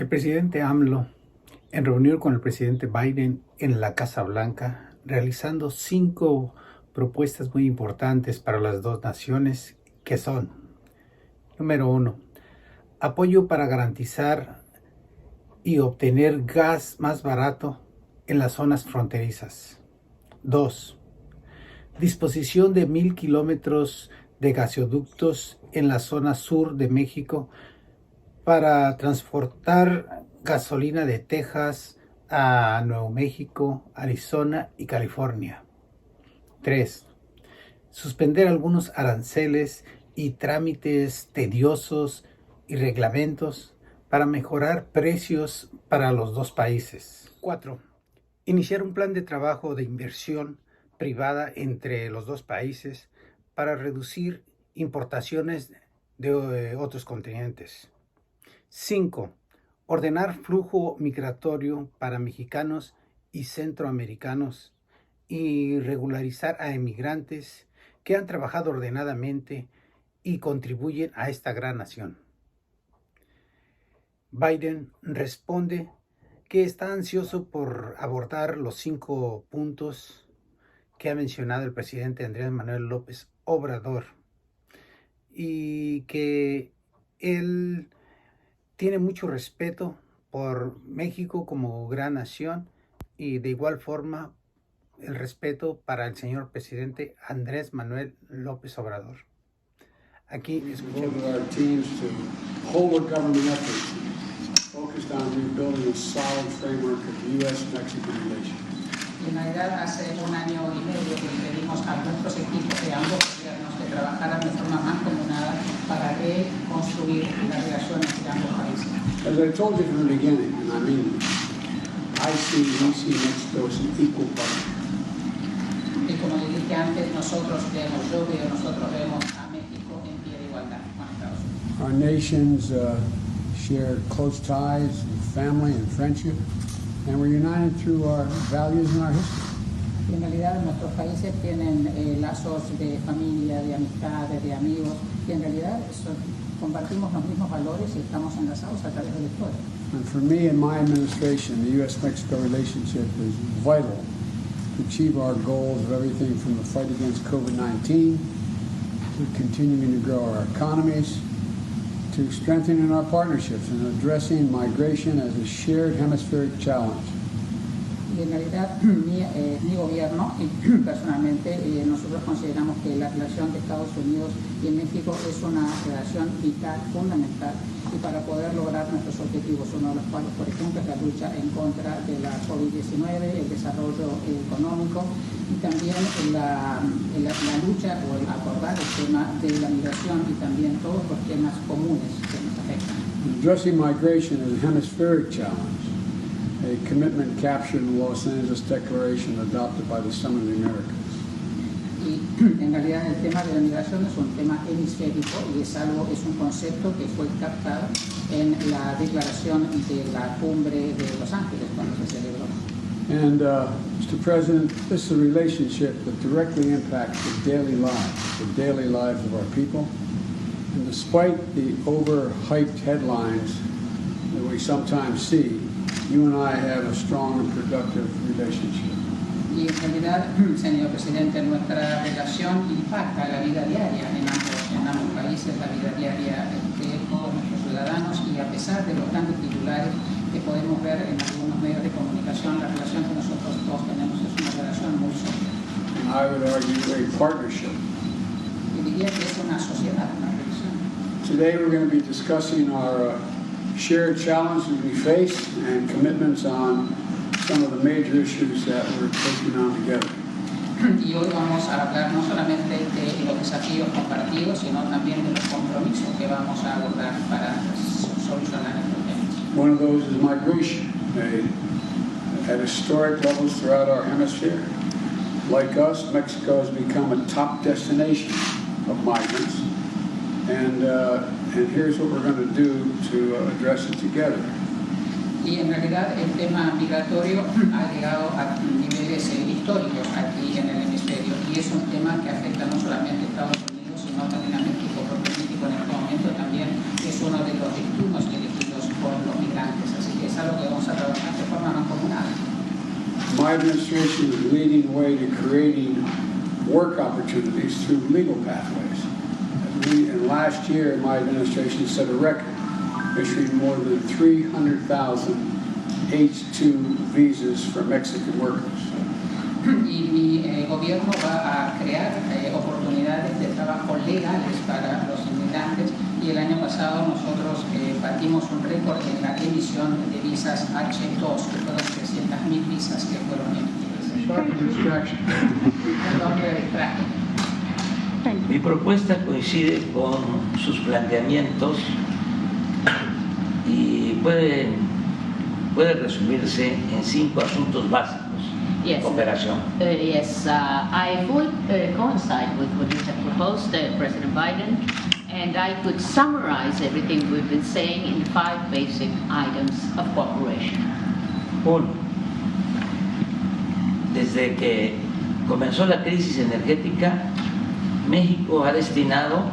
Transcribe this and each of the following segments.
El presidente Amlo, en reunión con el presidente Biden en la Casa Blanca, realizando 5 propuestas muy importantes para las dos naciones, que son: número 1, apoyo para garantizar y obtener gas más barato en las zonas fronterizas. 2, disposición de 1,000 kilómetros de gasoductos en la zona sur de México para transportar gasolina de Texas a Nuevo México, Arizona y California. 3. Suspender algunos aranceles y trámites tediosos y reglamentos para mejorar precios para los dos países. 4. Iniciar un plan de trabajo de inversión privada entre los dos países para reducir importaciones de otros continentes. 5. Ordenar flujo migratorio para mexicanos y centroamericanos y regularizar a emigrantes que han trabajado ordenadamente y contribuyen a esta gran nación. Biden responde que está ansioso por abordar los 5 puntos que ha mencionado el presidente Andrés Manuel López Obrador y que él tiene mucho respeto por México como gran nación y de igual forma el respeto para el señor presidente Andrés Manuel López Obrador. Aquí escuchamos. En realidad, hace 1 año y medio que pedimos a nuestros equipos de ambos gobiernos que trabajaran de forma mancomunada para reconstruir las relaciones de ambos países. As I told you from the beginning, and I mean, we see Mexico as an equal partner. Y como le dije antes, nosotros vemos a México en pie de igualdad con Estados Unidos. Our nations share close ties with family and friendship, and we're united through our values and our history. En realidad, nuestros países tienen lazos de familia, de amistad, de amigos, y en realidad compartimos los mismos valores y estamos enlazados a través de la historia. And for me and my administration, the U.S.-Mexico relationship is vital to achieve our goals of everything from the fight against COVID-19 to continuing to grow our economies, to strengthening our partnerships and addressing migration as a shared hemispheric challenge. Y en realidad, mi gobierno y personalmente nosotros consideramos que la relación de Estados Unidos y México es una relación vital, fundamental, y para poder lograr nuestros objetivos, uno de los cuales, por ejemplo, es la lucha en contra de la COVID-19, el desarrollo económico y también la lucha o el abordar el tema de la migración y también todos los temas comunes que nos afectan. Addressing migration is a hemispheric challenge, a commitment captured in the Los Angeles Declaration adopted by the Summit of the Americas. Y en realidad el tema de la migración es un tema hemisférico y es un concepto que fue captado en la declaración de la cumbre de Los Ángeles cuando se celebró. And Mr. President, this is a relationship that directly impacts the daily lives of our people. And despite the overhyped headlines that we sometimes see, you and I have a strong and productive relationship. Y en realidad, señor presidente, nuestra relación impacta la vida diaria en ambos países, la vida diaria de todos nuestros ciudadanos, y a pesar de los grandes titulares que podemos ver en algunos medios de comunicación, la relación que nosotros todos tenemos es una relación muy sólida. And I would argue a partnership. Y diría que es una sociedad, una relación. Today we're going to be discussing our shared challenges we face and commitments on some of the major issues that we're taking on together. Y hoy vamos a hablar no solamente de los desafíos compartidos, sino también de los compromisos que vamos a abordar para solucionar estos temas. One of those is migration, at historic levels throughout our hemisphere. Like us, Mexico has become a top destination of migrants, and here's what we're going to do to address it together. Y en realidad el tema migratorio ha llegado a niveles históricos aquí en el hemisferio, y es un tema que afecta no solamente a Estados Unidos, sino también a México, porque México en este momento también es uno de los destinos elegidos con los migrantes. Así que es algo que vamos a trabajar de forma mancomunada. My administration is leading the way to creating work opportunities through legal pathways. And last year, my administration set a record, issuing more than 300,000 H-2 visas for Mexican workers. Y mi gobierno va a crear oportunidades de trabajo legales para los inmigrantes, y el año pasado nosotros batimos un récord en la emisión de visas H2, que fueron 300.000 visas que fueron emitidas. Perdón, me distraje. Mi propuesta coincide con sus planteamientos y puede resumirse en 5 asuntos básicos. Yes. Cooperación. Yes, I fully coincide with what you have proposed, President Biden, and I could summarize everything we've been saying in 5 basic items of cooperation. 1. Desde que comenzó la crisis energética, México ha destinado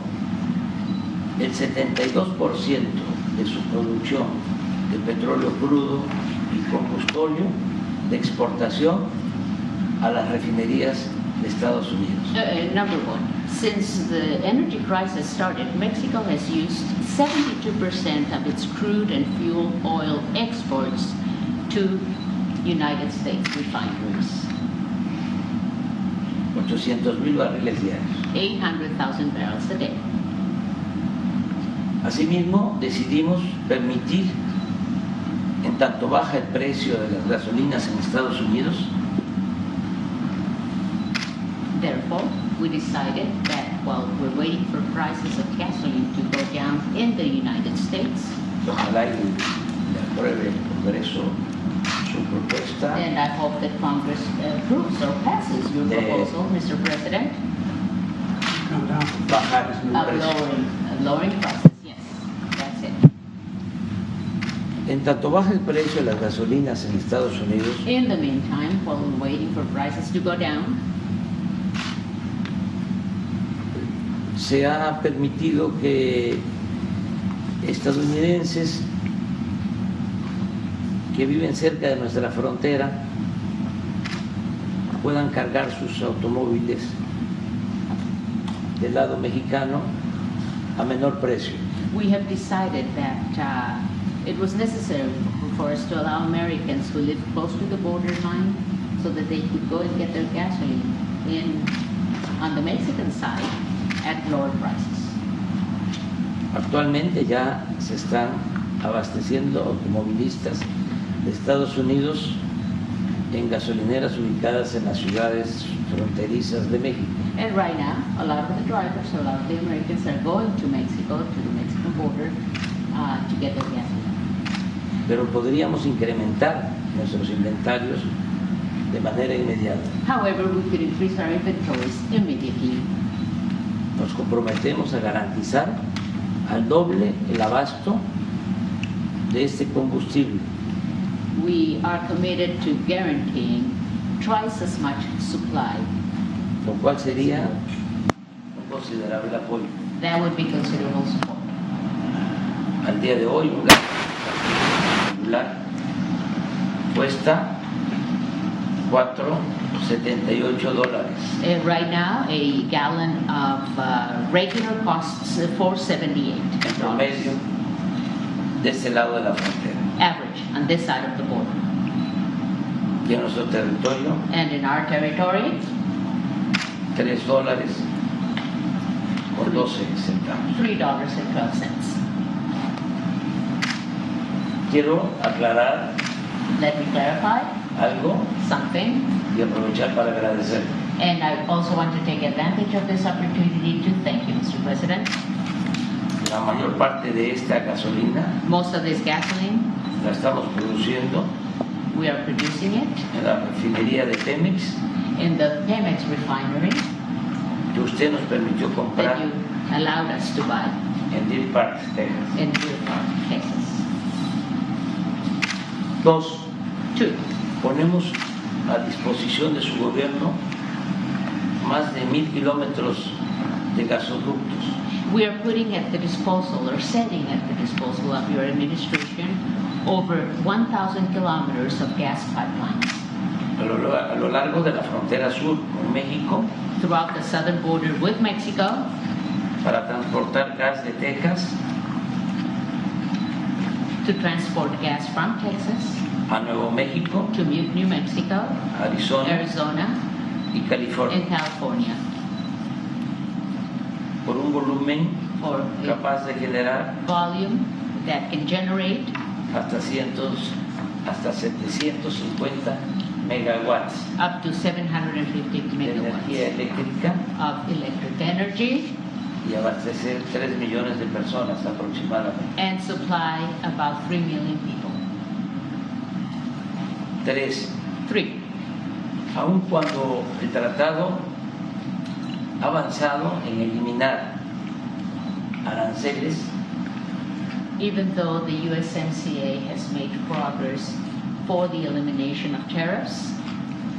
el 72% de su producción de petróleo crudo y combustible de exportación a las refinerías de Estados Unidos. Number 1, since the energy crisis started, Mexico has used 72% of its crude and fuel oil exports to United States refineries. 800,000 barriles diarios. 800,000 barrels a day. Asimismo, decidimos permitir, en tanto baja el precio de las gasolinas en Estados Unidos, Therefore, we decided that while we're waiting for prices of gasoline to go down in the United States, ojalá y le apruebe el Congreso su propuesta and I hope that Congress approves or passes your proposal, Mr. President, bajar el of precio. lowering prices. Yes, that's it. En tanto baja el precio de las gasolinas en Estados Unidos, In the meantime, while we're waiting for prices to go down, se ha permitido que estadounidenses que viven cerca de nuestra frontera puedan cargar sus automóviles del lado mexicano a menor precio. we have decided that it was necessary for us to allow Americans who live close to the borderline so that they could go and get their gasoline on the Mexican side at lower prices. Actualmente ya se están abasteciendo automovilistas de Estados Unidos en gasolineras ubicadas en las ciudades fronterizas de México. And right now, a lot of the drivers, a lot of the Americans are going to Mexico, to the Mexican border, to get their gasoline. Pero podríamos incrementar nuestros inventarios de manera inmediata. However, we could increase our inventories immediately. Nos comprometemos a garantizar al doble el abasto de este combustible. We are committed to guaranteeing twice as much supply. Lo cual sería un considerable apoyo. That would be considerable support. Al día de hoy, un gas regular cuesta $4.78. Right now, a gallon of regular costs $4.78. En promedio, de este lado de la frontera. Average on this side of the border. Y en nuestro territorio, And in our territory, $3.12. $3.12. Quiero aclarar Let me clarify algo something. y aprovechar para agradecer. And I also want to take advantage of this opportunity to thank you, Mr. President. La mayor parte de esta gasolina Most of this gasoline, la estamos produciendo we are producing it en la refinería de Pemex, in the Pemex refinery que usted nos permitió comprar that you allowed us to buy en Deer Park, Texas. in Deer Park, Texas. 2. 2. Ponemos a disposición de su gobierno más de 1,000 kilómetros de gasoductos. We are putting at the disposal or setting at the disposal of your administration over 1,000 kilometers of gas pipelines a lo largo de la frontera sur con México throughout the southern border with Mexico para transportar gas de Texas to transport gas from Texas a Nuevo México, to New Mexico, Arizona Arizona, y California and California por un volumen for a capaz de generar volume that can generate hasta 750 megawatts up to 750 de megawatts energía eléctrica of electric energy y abastecer 3 millones de personas aproximadamente. and supply about 3 million people. 3. 3. Aun cuando el tratado ha avanzado en eliminar aranceles, Even though the USMCA has made progress for the elimination of tariffs,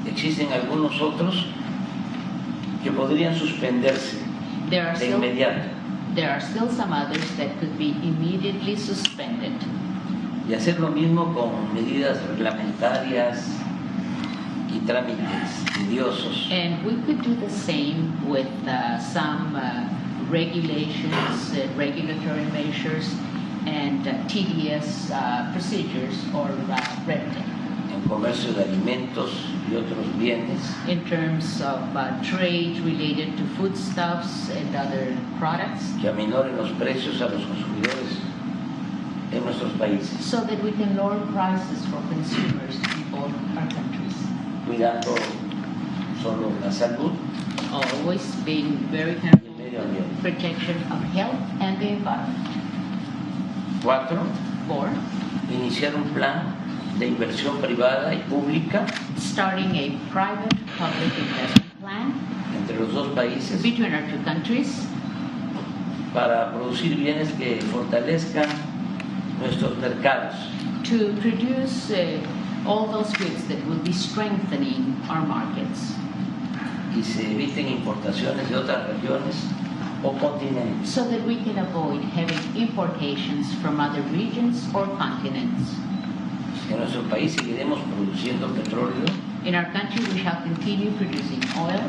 existen algunos otros que podrían suspenderse there are de still inmediato some others that could be immediately suspended. y hacer lo mismo con medidas reglamentarias y trámites tediosos. And we could do the same with some regulations, regulatory measures, and tedious procedures or red tape. En comercio de alimentos y otros bienes, In terms of trade related to foodstuffs and other products, que aminoren los precios a los consumidores en nuestros países, so that we can lower prices for consumers in both our countries. cuidando solo la salud Always being very y el careful medio with ambiente. protection of health and the environment. 4. 4. Iniciar un plan de inversión privada y pública Starting a private-public investment plan entre los dos países between our two countries para producir bienes que fortalezcan nuestros mercados to produce all those goods that will be strengthening our markets, y se eviten importaciones de otras regiones o continentes. so that we can avoid having importations from other regions or continents. En nuestro país seguiremos produciendo petróleo In our country, we shall continue producing oil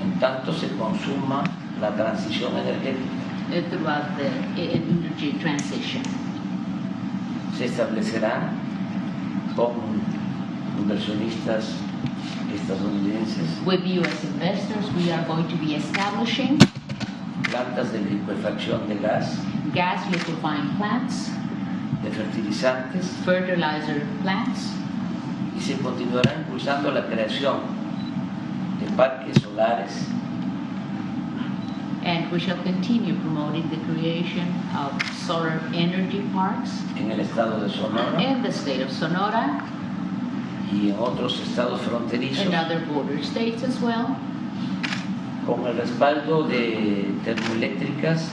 en tanto se consuma la transición energética. throughout the energy transition. Se establecerán con inversionistas estadounidenses With U.S. investors, we are going to be establishing plantas de licuefacción de gas, gas liquefying plants, de fertilizantes, fertilizer plants, y se continuará impulsando la creación de parques solares and we shall continue promoting the creation of solar energy parks en el estado de Sonora in the state of Sonora y en otros estados fronterizos, and other border states as well, con el respaldo de termoeléctricas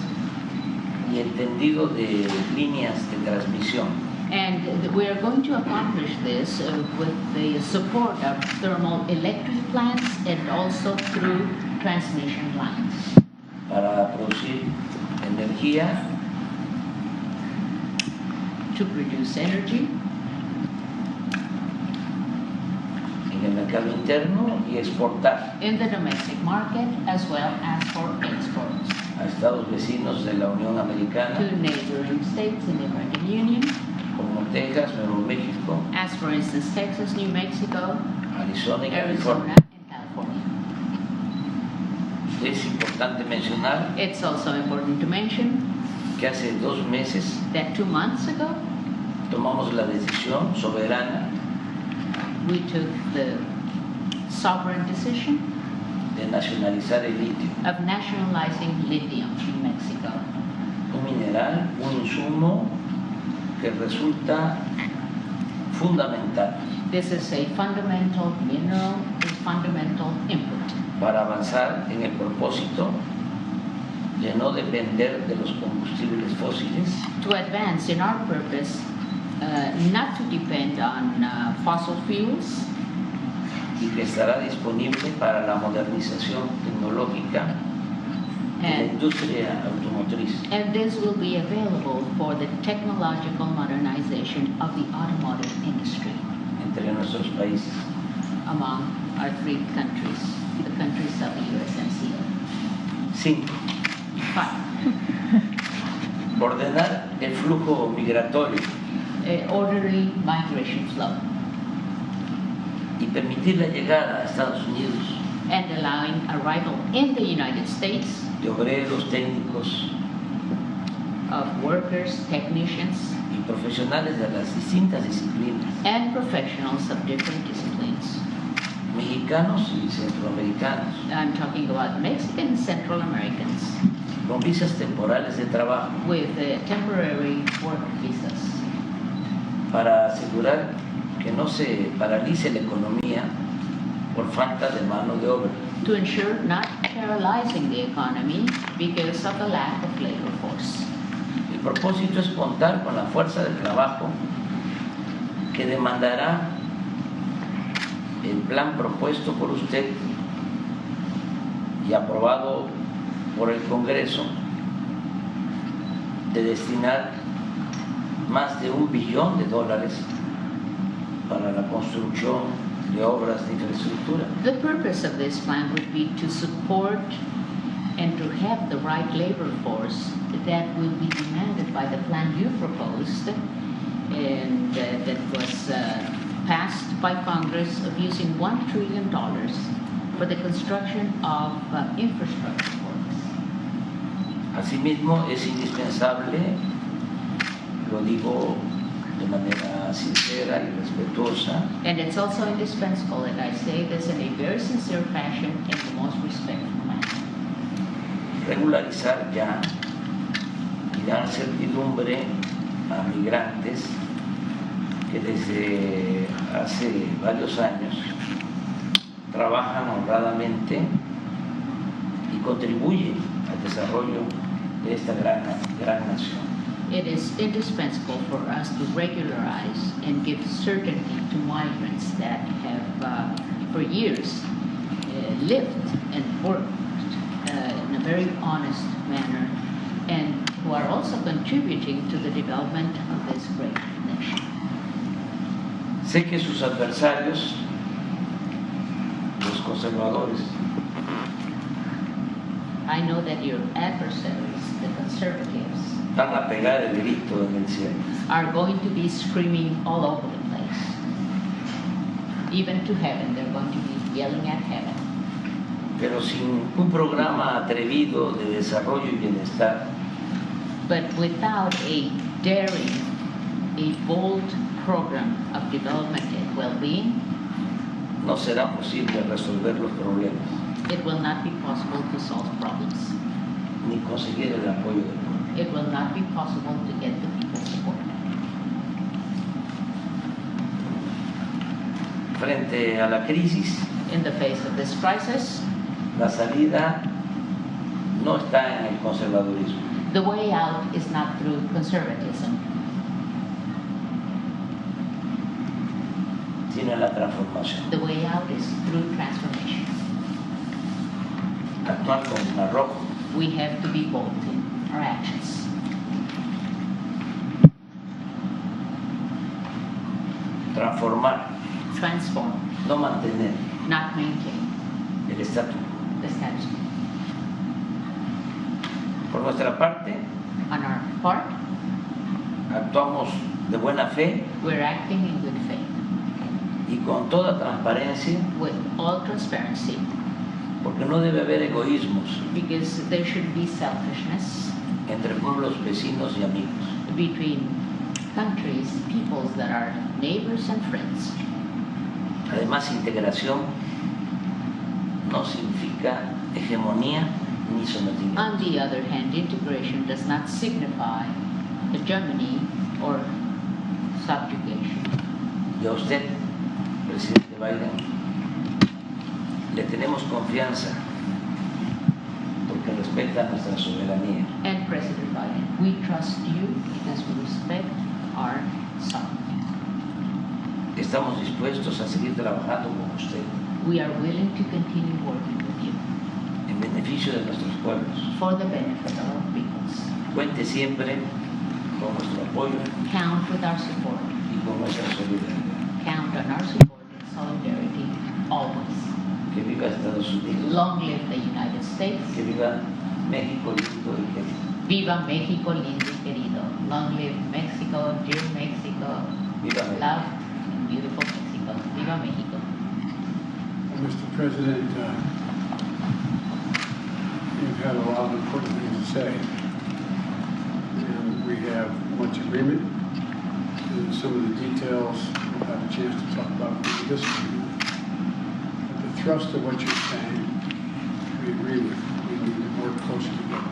y el tendido de líneas de transmisión. and we are going to accomplish this with the support of thermal electric plants and also through transmission lines Para producir energía to produce energy en el mercado interno y exportar in the domestic market as well as for exports a estados vecinos de la Unión Americana to neighboring states in the American Union, como Texas, Nuevo México, as for instance Texas, New Mexico, Arizona y Arizona, California. and California. Es importante mencionar It's also important to mention que hace 2 meses that 2 months ago tomamos la decisión soberana we took the sovereign decision de nacionalizar el litio, of nationalizing lithium in Mexico, un mineral, un insumo que resulta fundamental This is a fundamental mineral, a fundamental input para avanzar en el propósito de no depender de los combustibles fósiles to advance in our purpose, not to depend on fossil fuels, y que estará disponible para la modernización tecnológica de la industria automotriz. And this will be available for the technological modernization of the automotive industry Entre nuestros países. among our three countries, the countries of the USMCA. 5. 5. Ordenar el flujo migratorio Orderly migration flow y permitir la llegada a Estados Unidos and allowing arrival in the United States de obreros, técnicos of workers, technicians, y profesionales de las distintas disciplinas, and professionals of different disciplines. mexicanos y centroamericanos, I'm talking about Mexican Central Americans con visas temporales de trabajo, with temporary work visas para asegurar que no se paralice la economía por falta de mano de obra. to ensure not paralyzing the economy because of the lack of labor force. El propósito es contar con la fuerza de trabajo que demandará el plan propuesto por usted y aprobado por el Congreso de destinar más de $1 billón para la construcción de obras de infraestructura. The purpose of this plan would be to support and to have the right labor force that will be demanded by the plan you proposed and that was passed by Congress of using $1 trillion for the construction of infrastructure works. Asimismo, es indispensable, lo digo de manera sincera y respetuosa, And it's also indispensable that I say this in a very sincere fashion in the most respectful manner. regularizar ya y dar certidumbre a migrantes que desde hace varios años trabajan honradamente y contribuyen al desarrollo de esta gran nación. It is indispensable for us to regularize and give certainty to migrants that have for years lived and worked in a very honest manner and who are also contributing to the development of this great nation. Sé que sus adversarios, los conservadores, I know that your adversaries, the conservatives, van a pegar el grito en el cielo. are going to be screaming all over the place. Even to heaven, they're going to be yelling at heaven. Pero sin un programa atrevido de desarrollo y bienestar, But without a daring, a bold program of development and well-being, no será posible resolver los problemas it will not be possible to solve problems. ni conseguir el apoyo del pueblo. It will not be possible to get the people's support. Frente a la crisis, In the face of this crisis, la salida no está en el conservadurismo, the way out is not through conservatism, sino en la transformación. the way out is through transformation. Actuar con arrojo, We have to be bold in our actions. transformar, Transform, no mantener not maintain el estatus quo. the status quo. Por nuestra parte, On our part, actuamos de buena fe we're acting in good faith, y con toda transparencia, with all transparency, porque no debe haber egoísmos because there should be selfishness entre pueblos vecinos y amigos. between countries, peoples that are neighbors and friends. Además, integración no significa hegemonía ni sometimiento. On the other hand, integration does not signify hegemony or subjugation. Y a usted, presidente Biden, le tenemos confianza porque respeta nuestra soberanía. And President Biden, we trust you because we respect our sovereignty. Estamos dispuestos a seguir trabajando con usted We are willing to continue working with you en beneficio de nuestros pueblos. for the benefit of our peoples. Cuente siempre con nuestro apoyo Count with our support. y con nuestra solidaridad. Count on our support and solidarity always. Que viva Estados Unidos. Long live the United States. Que viva México lindo y querido. Viva México lindo y querido. Long live Mexico, dear Mexico. Viva México. Love and beautiful Mexico. Viva Mexico. Mr. President, you've had a lot of important things to say. And we have much agreement. And some of the details we'll have a chance to talk about with this agreement. But the thrust of what you're saying, we agree with. We need to work closer together.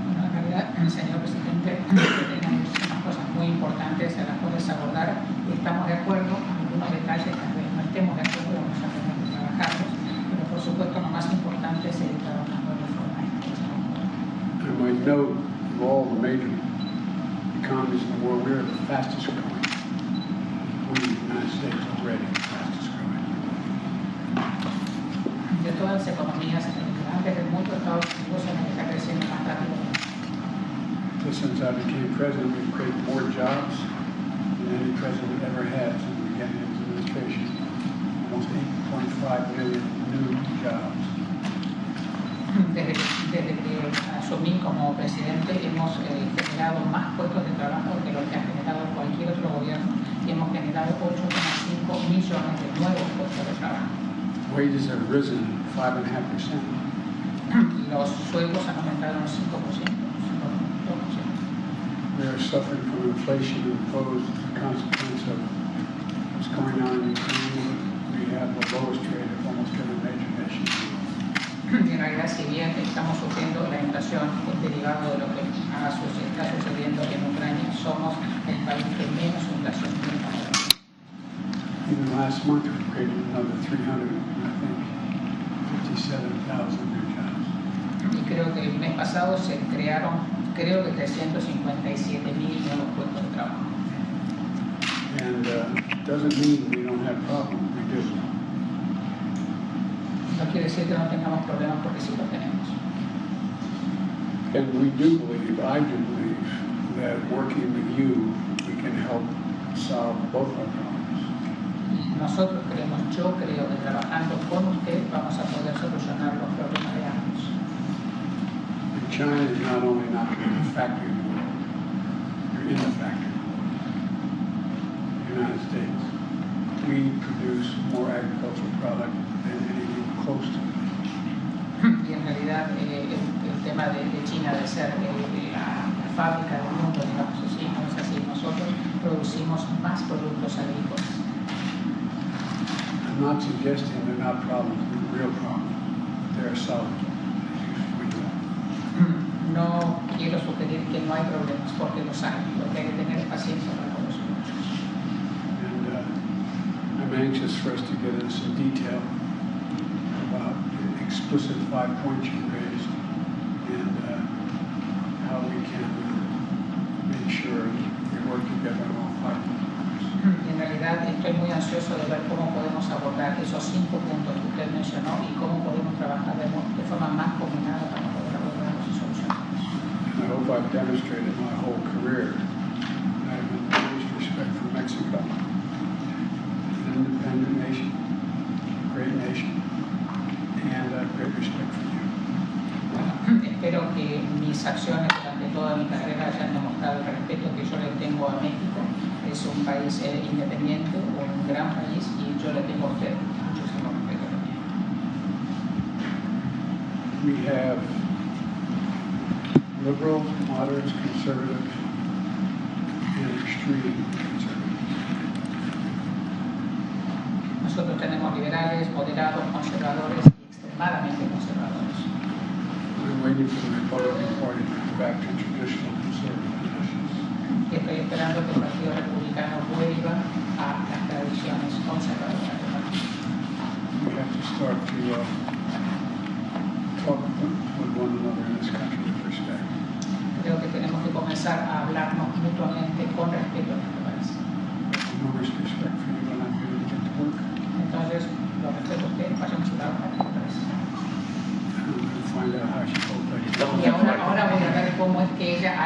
Bueno, en realidad, señor presidente, tenemos unas cosas muy importantes a las cuales abordar. Estamos de acuerdo en algunos detalles, tal vez no estemos de acuerdo, vamos a tener que trabajarlos, pero por supuesto lo más importante es seguir trabajando de forma And we know of all the major economies in the world, we're the fastest growing. We, the United States, already the fastest growing. de todas las economías grandes del mundo. Estados Unidos es la que está creciendo más rápido. So since I became president, we've created more jobs than any president ever has in the beginning of his administration. Almost 8.5 million new jobs. Desde que asumí como presidente hemos generado más puestos de trabajo que lo que ha generado cualquier otro gobierno y hemos generado 8,5 millones de nuevos puestos de trabajo. Wages have risen 5.5%. Los sueldos han aumentado un 5%. We are suffering from inflation imposed as a consequence of what's going on in Ukraine. We have the lowest rate of almost every major nation. En realidad, si bien estamos sufriendo la inflación derivada de lo que está sucediendo en Ucrania, somos el país que menos inflación tiene. Even last month, we created another 357,000 new jobs. Y creo que el mes pasado se crearon, creo que 357,000 nuevos puestos de trabajo. And doesn't mean we don't have problems. We do. No quiere decir que no tengamos problemas, porque sí los tenemos. And we do believe, I do believe, that working with you, we can help solve both our problems. Y nosotros creemos, yo creo que trabajando con usted vamos a poder solucionar los problemas de ambos. And China is not only not in the factory of the world, you're in the factory. The United States. We produce more agricultural product than anything close to it. Y en realidad el tema de China de ser la fábrica del mundo, digamos así, no es así. Nosotros producimos más productos agrícolas. I'm not suggesting they're not problems, they're real problems. They're solved. No quiero sugerir que no hay problemas, porque los hay. Lo que hay que tener es paciencia para resolverlos. And I'm anxious for us to get into some detail about the explicit 5 points you raised and how we can make sure we work together on all 5 points. En realidad estoy muy ansioso de ver cómo podemos abordar esos 5 puntos que usted mencionó y cómo podemos trabajar de forma más combinada para poder abordarlos y solucionarlos. And I hope I've demonstrated my whole career that I have the greatest respect for Mexico, an independent nation, a great nation, and a great respect for you. Bueno, espero que mis acciones durante toda mi carrera hayan demostrado el respeto que yo le tengo a México. Es un país independiente, un gran país, y yo le tengo a usted muchísimo respeto también. We have liberals, moderates, conservatives, and extreme conservatives. Nosotros tenemos liberales, moderados, conservadores y extremadamente conservadores. I'm waiting for the Republican Party to go back to traditional conservative positions. Y estoy esperando que el Partido Republicano vuelva a las tradiciones conservadoras del partido. We have to start to talk with one another in this country with respect. Creo que tenemos que comenzar a hablarnos mutuamente con respeto en este país. No respect for you when I'm here to get to work. Entonces, lo respeto a usted, vayamos a trabajar en este país. how she told 30. Estamos Y de acuerdo. ahora voy a ver cómo es que ella